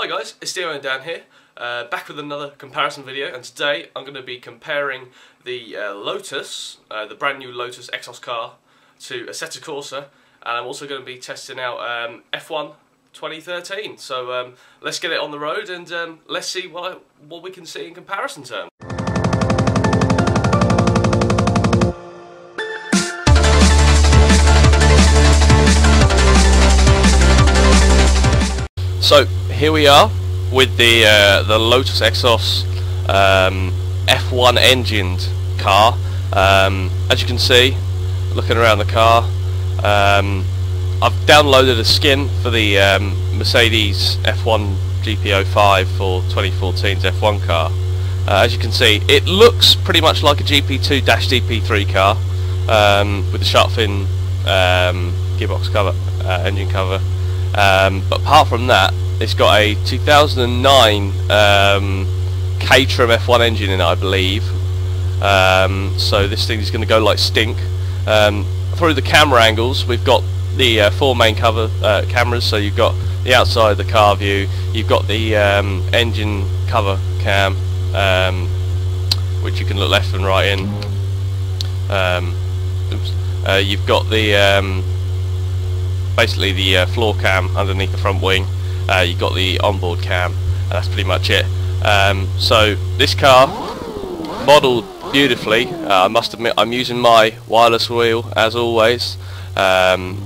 Hi guys, it's Dio and Dan here, back with another comparison video, and today I'm going to be comparing the the brand new Lotus Exos car to Assetto Corsa, and I'm also going to be testing out F1 2013. So let's get it on the road and let's see what we can see in comparison terms. So here we are with the Lotus Exos F1 Engined car. As you can see, looking around the car, I've downloaded a skin for the Mercedes F1 GP05 for 2014's F1 car. As you can see, it looks pretty much like a GP2-GP3 car with the shark fin gearbox cover, engine cover. But apart from that, it's got a 2009 K-trim F1 engine in it, I believe. So this thing is going to go like stink. Through the camera angles, we've got the four main cameras. So you've got the outside of the car view, you've got the engine cover cam, which you can look left and right in. You've got the basically the floor cam underneath the front wing. You've got the onboard cam, and that's pretty much it. So this car, modelled beautifully. I must admit I'm using my wireless wheel as always. I'm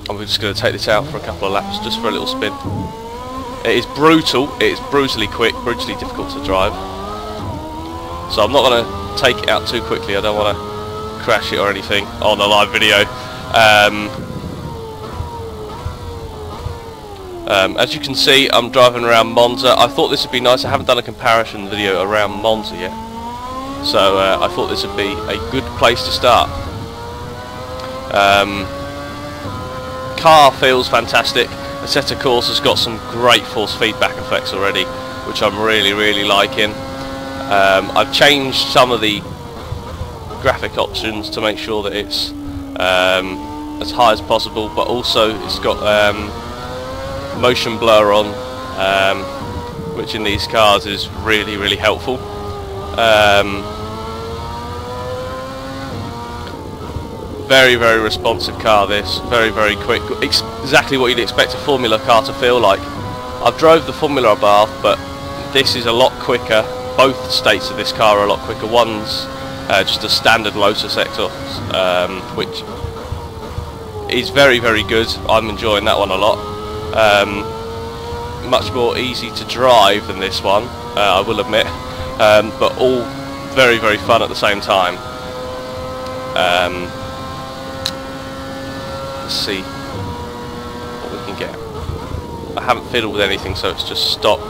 just going to take this out for a couple of laps, just for a little spin. It is brutal, it is brutally quick, brutally difficult to drive. So I'm not going to take it out too quickly, I don't want to crash it or anything on a live video. As you can see, I'm driving around Monza. I thought this would be nice. I haven't done a comparison video around Monza yet, so I thought this would be a good place to start. Car feels fantastic. Assetto Corsa's got some great force feedback effects already, which I'm really liking. I've changed some of the graphic options to make sure that it's as high as possible, but also it's got motion blur on, which in these cars is really helpful. Very responsive car, this. Very quick. Exactly what you'd expect a Formula car to feel like. I've drove the Formula Bath, but this is a lot quicker. Both states of this car are a lot quicker. One's just a standard Lotus Exos, which is very good. I'm enjoying that one a lot. Much more easy to drive than this one, I will admit, but all very fun at the same time. Let's see what we can get. I haven't fiddled with anything, so it's just stock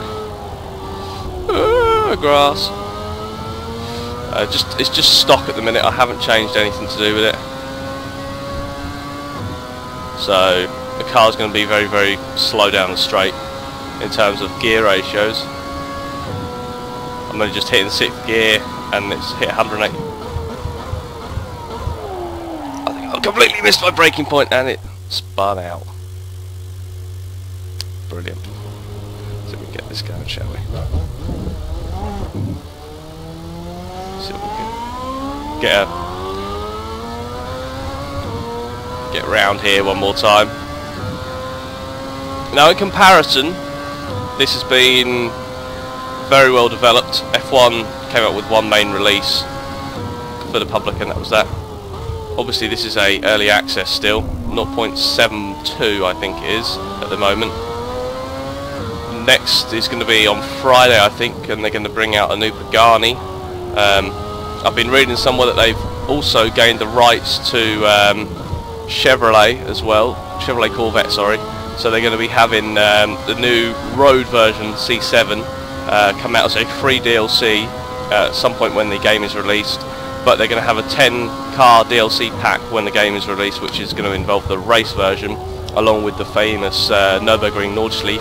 grass. It's just stock at the minute. I haven't changed anything to do with it, so the car's going to be very slow down and straight in terms of gear ratios. I'm only just hitting 6th gear and it's hit 180. I think I completely missed my braking point and it spun out. Brilliant. So we can get this going, shall we? See if we can get round here one more time. Now in comparison, this has been very well developed. F1 came up with one main release for the public, and that was that. Obviously this is a early access still, 0.72 I think it is at the moment. Next is going to be on Friday I think, and they're going to bring out a new Pagani. I've been reading somewhere that they've also gained the rights to Chevrolet as well, Chevrolet Corvette, sorry. So they're going to be having the new road version C7 come out as a free DLC at some point when the game is released. But they're going to have a 10-car DLC pack when the game is released, which is going to involve the race version, along with the famous Nürburgring Nordschleife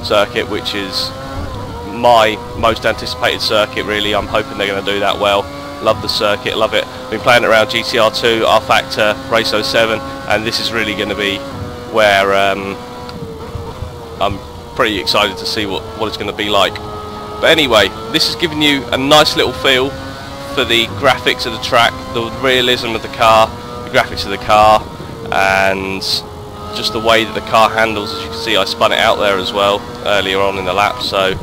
circuit, which is my most anticipated circuit really. I'm hoping they're going to do that well. Love the circuit, love it. Been playing it around GTR2, R-Factor, Race 07, and this is really going to be where I'm pretty excited to see what it's going to be like. But anyway, this has given you a nice little feel for the graphics of the track, the realism of the car, the graphics of the car, and just the way that the car handles. As you can see, I spun it out there as well earlier on in the lap, so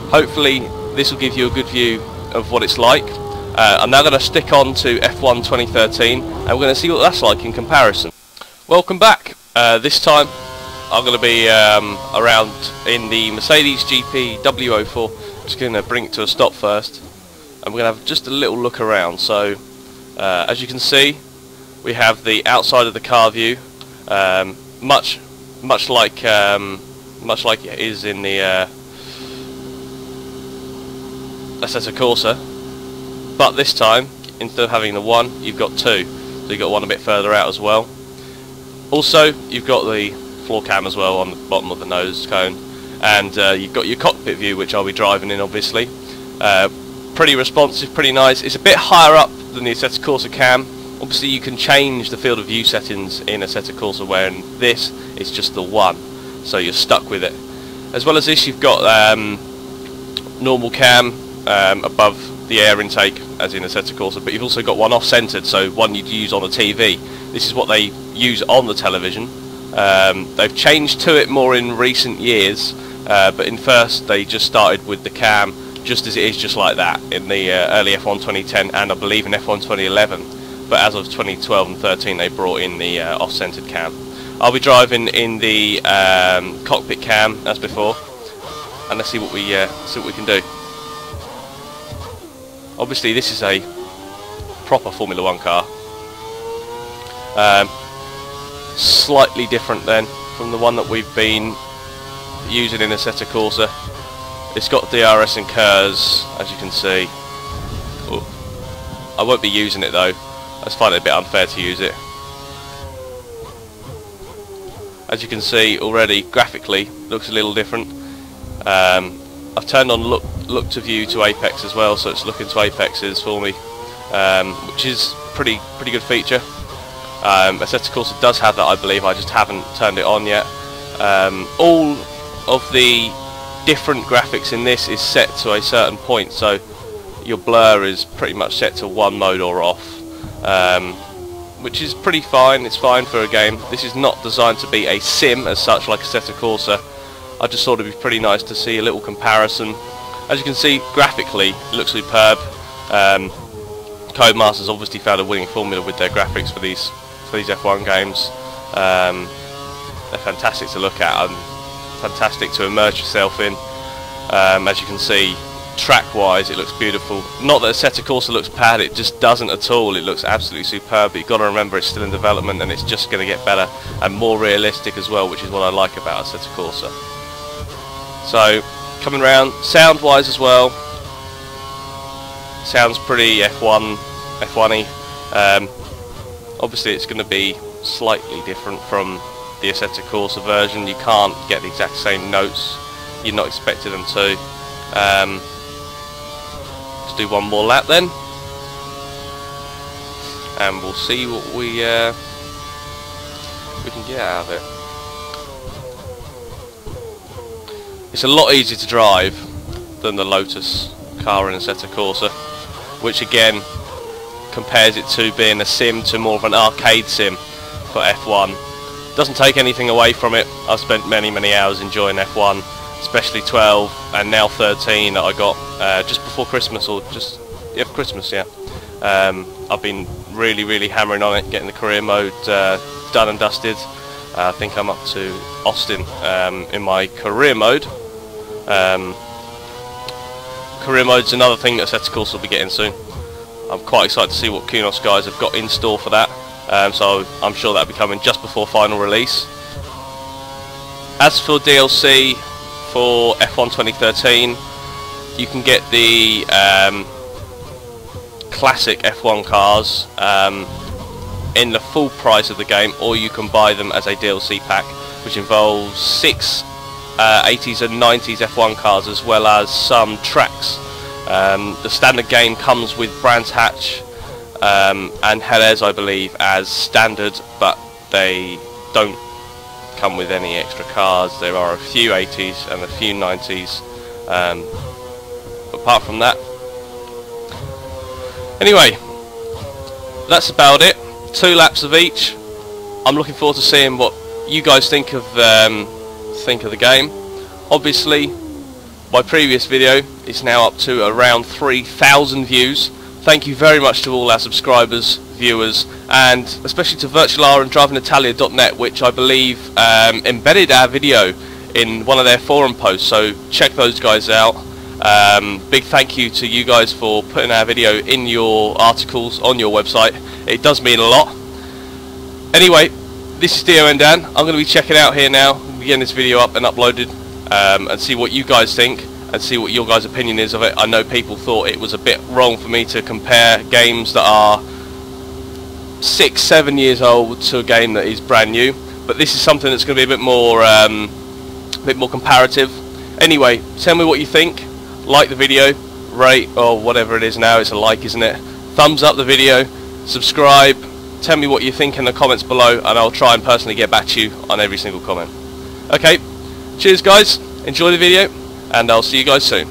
hopefully this will give you a good view of what it's like. I'm now going to stick on to F1 2013 and we're going to see what that's like in comparison. Welcome back. This time I'm going to be around in the Mercedes GP W04. Just going to bring it to a stop first and we're going to have just a little look around. So as you can see, we have the outside of the car view, much like it is in the Assetto Corsa. But this time, instead of having the one, you've got two. So you've got one a bit further out as well. Also, you've got the floor cam as well on the bottom of the nose cone. And you've got your cockpit view, which I'll be driving in, obviously. Pretty responsive, pretty nice. It's a bit higher up than the Assetto Corsa cam. Obviously, you can change the field of view settings in Assetto Corsa, where in this, it's just the one. So you're stuck with it. As well as this, you've got normal cam above the air intake, as in Assetto Corsa, but you've also got one off-centered, so one you'd use on a TV. This is what they use on the television. They've changed to it more in recent years, but in first they just started with the cam just as it is, just like that, in the early F1 2010 and I believe in F1 2011. But as of 2012 and 13 they brought in the off-centered cam. I'll be driving in the cockpit cam as before, and let's see what we can do. Obviously this is a proper Formula 1 car. Slightly different then from the one that we've been using in Assetto Corsa. It's got DRS and KERS, as you can see. Ooh. I won't be using it though. I just find it a bit unfair to use it. As you can see already, graphically looks a little different. I've turned on look to view to apex as well, so it's looking to apexes for me, which is pretty good feature. Assetto Corsa does have that, I believe. I just haven't turned it on yet. All of the different graphics in this is set to a certain point, so your blur is pretty much set to one mode or off, which is pretty fine. It's fine for a game. This is not designed to be a sim as such like Assetto Corsa. I just thought it'd be pretty nice to see a little comparison. As you can see, graphically it looks superb. Codemasters obviously found a winning formula with their graphics for these F1 games. They're fantastic to look at and fantastic to immerse yourself in. As you can see, track-wise, it looks beautiful. Not that Assetto Corsa looks bad; it just doesn't at all. It looks absolutely superb. But you've got to remember, it's still in development, and it's just going to get better and more realistic as well, which is what I like about Assetto Corsa. So, coming round, sound-wise as well, sounds pretty F1-y. Obviously, it's going to be slightly different from the Assetto Corsa version. You can't get the exact same notes. You're not expected them to. Let's do one more lap then, and we'll see what we can get out of it. It's a lot easier to drive than the Lotus car in Assetto Corsa, which again compares it to being a sim to more of an arcade sim for F1. Doesn't take anything away from it. I've spent many hours enjoying F1, especially 12 and now 13 that I got just before Christmas, or just for Christmas, yeah. I've been really hammering on it, getting the career mode done and dusted. I think I'm up to Austin in my career mode. Career mode's another thing that Assetto Corsa will be getting soon. I'm quite excited to see what Kunos guys have got in store for that. So I'm sure that'll be coming just before final release. As for DLC for F1 2013, you can get the classic F1 cars in the full price of the game, or you can buy them as a DLC pack, which involves 6 80s and 90s F1 cars as well as some tracks. The standard game comes with Brands Hatch and Jerez, I believe, as standard, but they don't come with any extra cars. There are a few 80s and a few 90s. Apart from that, anyway, that's about it. 2 laps of each. I'm looking forward to seeing what you guys think of the game. Obviously, my previous video is now up to around 3,000 views. Thank you very much to all our subscribers, viewers, and especially to VirtualR and DrivingItalia.net, which I believe embedded our video in one of their forum posts, so check those guys out. Big thank you to you guys for putting our video in your articles on your website. It does mean a lot. Anyway, this is Dio and Dan. I'm going to be checking out here now, getting this video up and uploaded, and see what you guys think and see what your guys' opinion is of it. I know people thought it was a bit wrong for me to compare games that are 6-7 years old to a game that is brand new, but this is something that's going to be a bit more comparative. Anyway, tell me what you think. Like the video, rate, or whatever it is now, it's a like, isn't it? Thumbs up the video, subscribe, tell me what you think in the comments below, and I'll try and personally get back to you on every single comment. Okay, cheers guys, enjoy the video, and I'll see you guys soon.